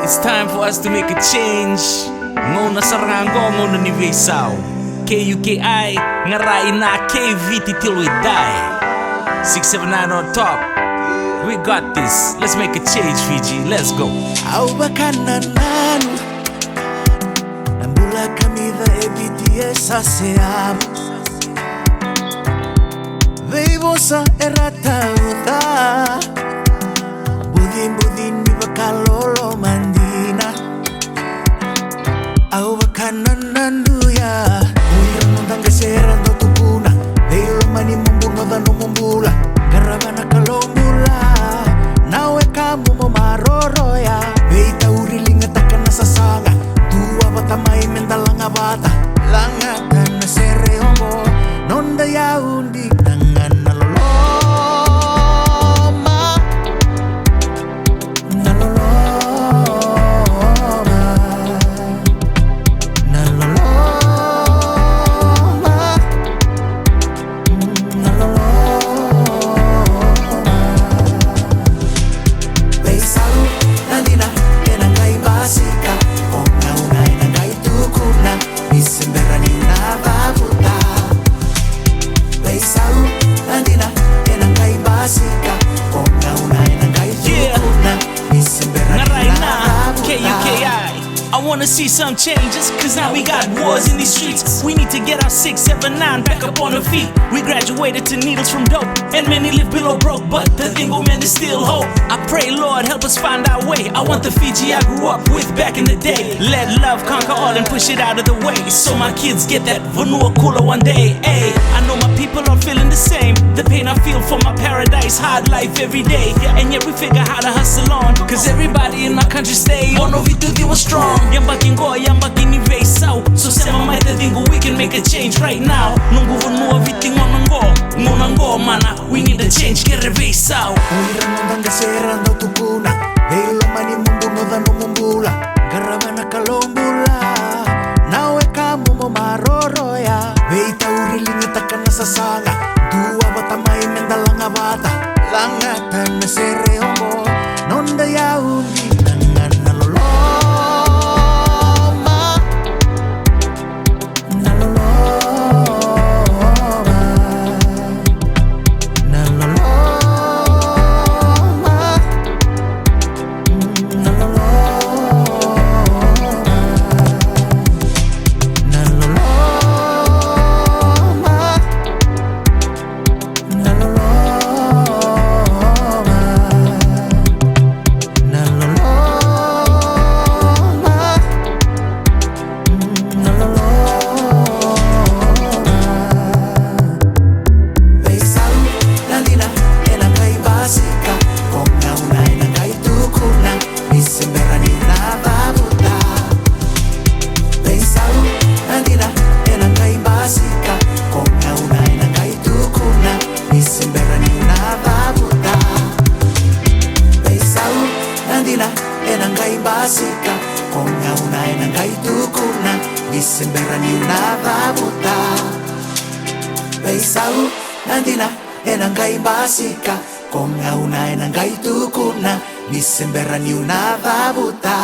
It's time for us to make a change. Ngona sarango ngona ni Veisau. Kuki ngarai na KVT till we die. 679 on top. We got this. Let's make a change, Fiji. Let's go. Au bakana nanu Nambula kamida EBTS aseam Veivosa errata uta Budin mi bakalolo mandina Au bakana nanu ya Uiran nundang keserando tukuna Veilo mani mumbuno dano mumbula Garabana kalombula Nawe kamu mo maroro ya Veita urilinga taka na sasanga Tua bata mai mendalanga bata Langa kana sere homo Nonda ya undi nangan naloloma Naloloma Naloloma Naloloma Veisau nandina enangai basika Onga una enangai tukuna Misemberani navabuta Veisau nandina enangai basika Onga una enangai tukuna Misemberani navabuta I wanna see some changes, cause now we got wars in these streets. We need to get our 679 back up on our feet. We graduated to needles from dope, and many live below broke, but the thing, oh man, there's still hope. I pray, Lord, help us find our way. I want the Fiji I grew up with back in the day. Let love conquer all and push it out of the way, so my kids get that vanilla cooler one day. Ay, I know my people are feeling the same. The pain I feel for my paradise, hard life every day. And yet we figure how to hustle on, cause everybody in my country stay on over to they were strong. Yambaki ni Veisau. So sema maita dingo, we can make a change right now. Nungu vanua viti ngona ngo mana. We need a change, get a Veisau. Uiran nundang keserando tukuna Veilo mani mumbuno dano mumbula Garabana kalombula Nawe kamu mo maroro ya Veita urilinga taka na sasanga Tua bata mai mendalanga bata Langa kana sere homo Nonda ya undi nangan naloloma Naloloma Naloloma enangai basika Konga una enangai tukuna Disemberani una vabuta Veisau nandina enangai basika Konga una enangai tukuna Disemberani una vabuta